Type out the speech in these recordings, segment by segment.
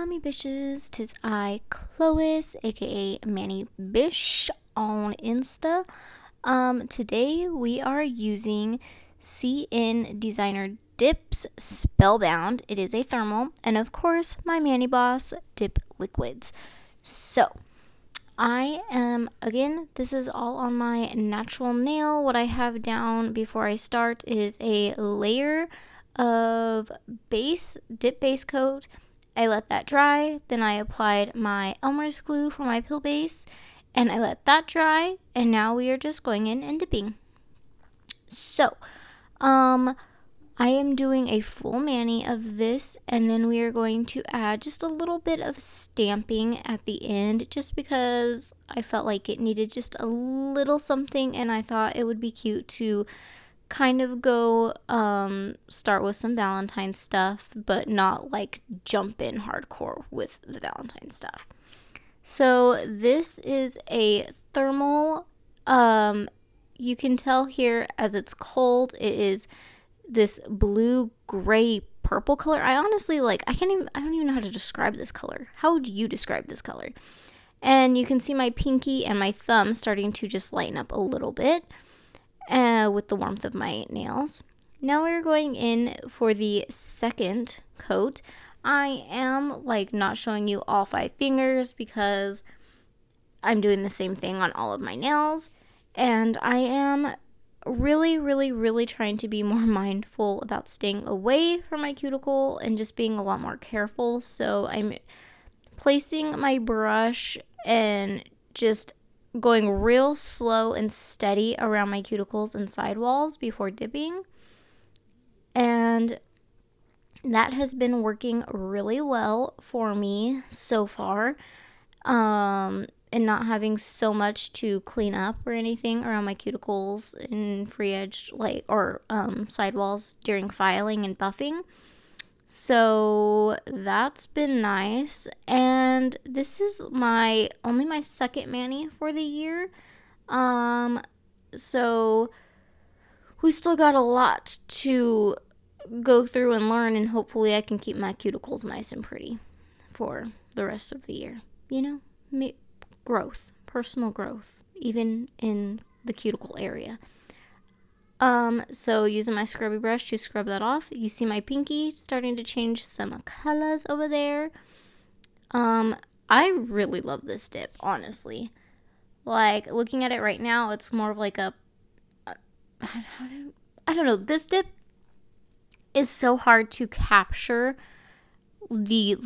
Hola me bitches, 'tis I, Chlois, aka Manny Bish on Insta. Today we are using CN Designer Dips Spellbound. It is a thermal, and of course my Manny Boss dip liquids. So again, this is all on my natural nail. What I have down before I start is a layer of dip base coat. I let that dry, then I applied my Elmer's glue for my pill base, and I let that dry, and now we are just going in and dipping. So, I am doing a full mani of this, and then we are going to add just a little bit of stamping at the end, just because I felt like it needed just a little something, and I thought it would be cute to kind of go start with some Valentine stuff, but not like jump in hardcore with the Valentine stuff. So this is a thermal. You can tell here as it's cold, it is this blue, gray, purple color. I honestly I don't even know how to describe this color. How would you describe this color? And you can see my pinky and my thumb starting to just lighten up a little bit with the warmth of my nails. Now we're going in for the second coat. I am not showing you all 5 fingers because I'm doing the same thing on all of my nails, and I am really trying to be more mindful about staying away from my cuticle and just being a lot more careful. So I'm placing my brush and just going real slow and steady around my cuticles and sidewalls before dipping. And that has been working really well for me so far. And not having so much to clean up or anything around my cuticles and free edge sidewalls during filing and buffing. So that's been nice, and this is only my second mani for the year. So we still got a lot to go through and learn, and hopefully I can keep my cuticles nice and pretty for the rest of the year. Personal growth, even in the cuticle area. So using my scrubby brush to scrub that off, you see my pinky starting to change some colors over there. I really love this dip, honestly. Looking at it right now, it's more of I don't know, this dip is so hard to capture the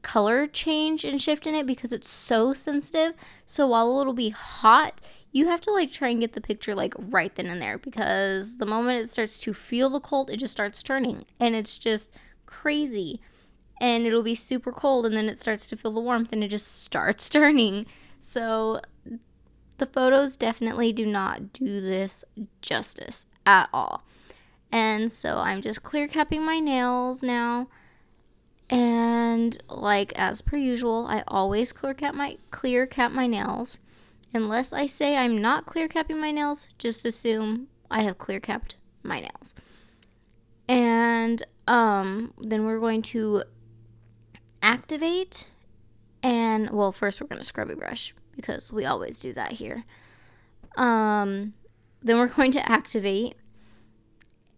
color change and shift in it because it's so sensitive. So while it'll be hot, you have to try and get the picture right then and there, because the moment it starts to feel the cold, it just starts turning, and it's just crazy. And it'll be super cold, and then it starts to feel the warmth, and it just starts turning. So the photos definitely do not do this justice at all. And so I'm just clear capping my nails now. And as per usual, I always clear cap my nails. Unless I say I'm not clear capping my nails, just assume I have clear capped my nails. And then we're going to activate, and first we're going to scrubby brush because we always do that here. Then we're going to activate,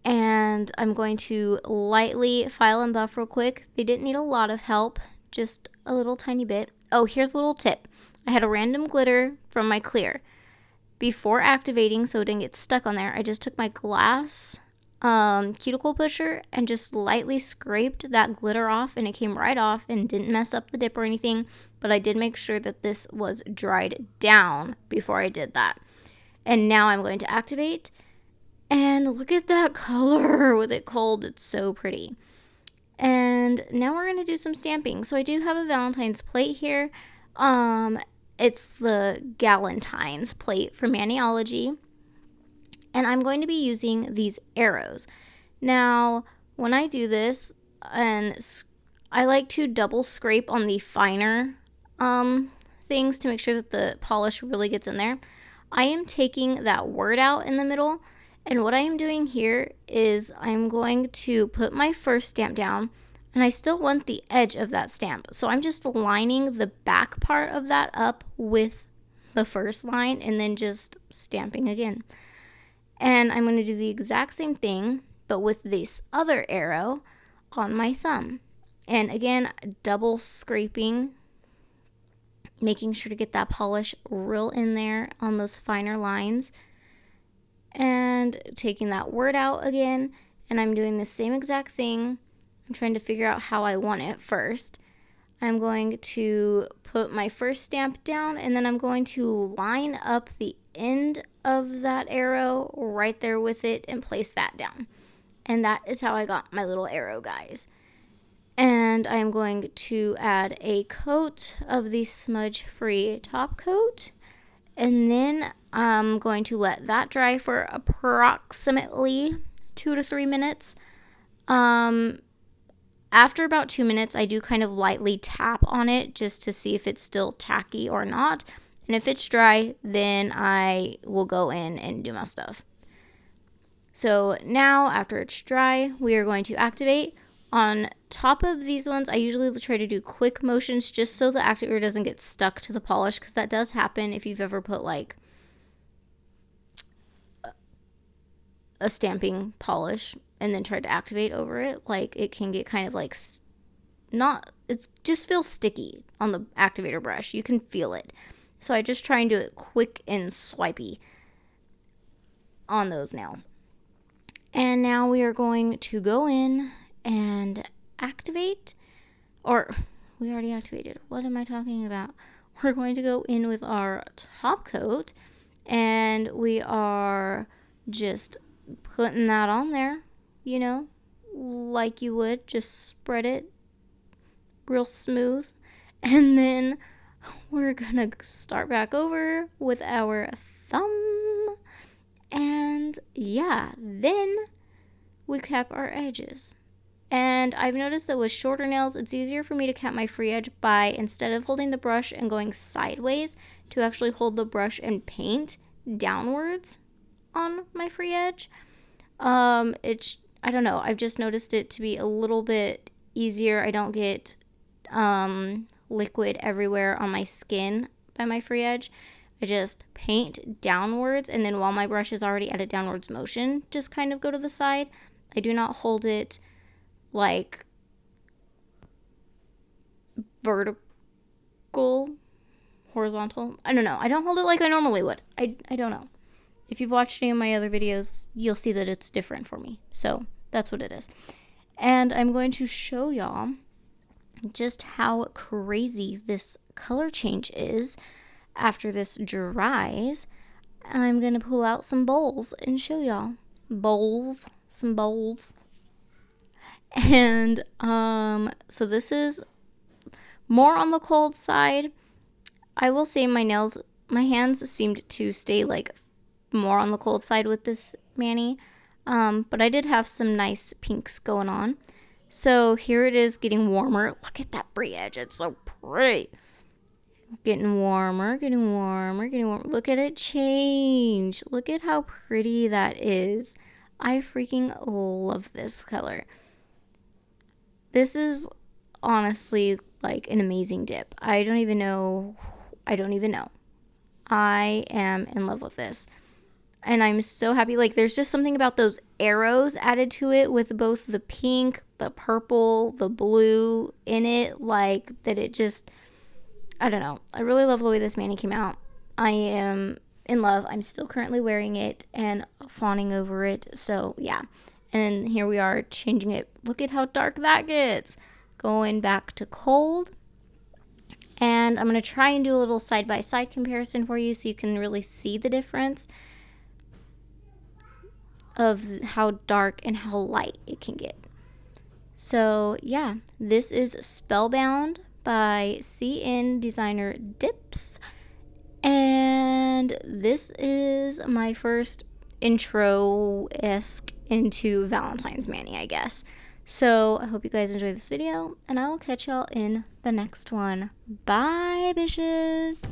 and I'm going to lightly file and buff real quick. They didn't need a lot of help, just a little tiny bit. Oh, here's a little tip. I had a random glitter from my clear. Before activating, so it didn't get stuck on there, I just took my glass cuticle pusher and just lightly scraped that glitter off, and it came right off and didn't mess up the dip or anything. But I did make sure that this was dried down before I did that. And now I'm going to activate. And look at that color with it cold. It's so pretty. And now we're going to do some stamping. So I do have a Valentine's plate here. It's the Valentine's plate from Maniology. And I'm going to be using these arrows. Now, when I do this, and I like to double scrape on the finer things to make sure that the polish really gets in there. I am taking that word out in the middle. And what I am doing here is I'm going to put my first stamp down. And I still want the edge of that stamp. So I'm just lining the back part of that up with the first line and then just stamping again. And I'm going to do the exact same thing, but with this other arrow on my thumb. And again, double scraping, making sure to get that polish real in there on those finer lines. And taking that word out again, and I'm doing the same exact thing. I'm trying to figure out how I want it first. I'm going to put my first stamp down, and then I'm going to line up the end of that arrow right there with it and place that down. And that is how I got my little arrow, guys. And I'm going to add a coat of the smudge-free top coat. And then I'm going to let that dry for approximately 2 to 3 minutes. After about 2 minutes, I do kind of lightly tap on it just to see if it's still tacky or not. And if it's dry, then I will go in and do my stuff. So now, after it's dry, we are going to activate. On top of these ones, I usually try to do quick motions just so the activator doesn't get stuck to the polish, because that does happen if you've ever put like a stamping polish and then tried to activate over it. Like, it can get kind of like it just feels sticky on the activator brush. You can feel it. So I just try and do it quick and swipey on those nails. And now we are going to go in and activate, or we already activated. What am I talking about? We're going to go in with our top coat, and we are just putting that on there, you know, like you would. Just spread it real smooth. And then we're gonna start back over with our thumb. And yeah, then we cap our edges. And I've noticed that with shorter nails, it's easier for me to cap my free edge by, instead of holding the brush and going sideways, to actually hold the brush and paint downwards on my free edge. I don't know, I've just noticed it to be a little bit easier. I don't get liquid everywhere on my skin by my free edge. I just paint downwards, and then while my brush is already at a downwards motion, just kind of go to the side. I do not hold it like vertical, horizontal. I don't know. I don't hold it like I normally would. I don't know. If you've watched any of my other videos, you'll see that it's different for me. So that's what it is. And I'm going to show y'all just how crazy this color change is after this dries. I'm going to pull out some bowls and show y'all. Some bowls. And so this is more on the cold side. I will say my hands seemed to stay like more on the cold side with this mani. But I did have some nice pinks going on. So here it is getting warmer. Look at that free edge. It's so pretty. Getting warmer. Look at it change. Look at how pretty that is. I freaking love this color. This is honestly like an amazing dip. I don't even know. I am in love with this. And I'm so happy. Like, there's just something about those arrows added to it with both the pink, the purple, the blue in it. Like, that it just, I don't know. I really love the way this mani came out. I am in love. I'm still currently wearing it and fawning over it. So, yeah. And here we are changing it. Look at how dark that gets. Going back to cold. And I'm going to try and do a little side-by-side comparison for you so you can really see the difference of how dark and how light it can get. So, yeah. This is Spellbound by CN Designer Dips. And this is my first intro-esque into Valentine's mani, I guess. So I hope you guys enjoy this video, and I will catch y'all in the next one. Bye, bitches!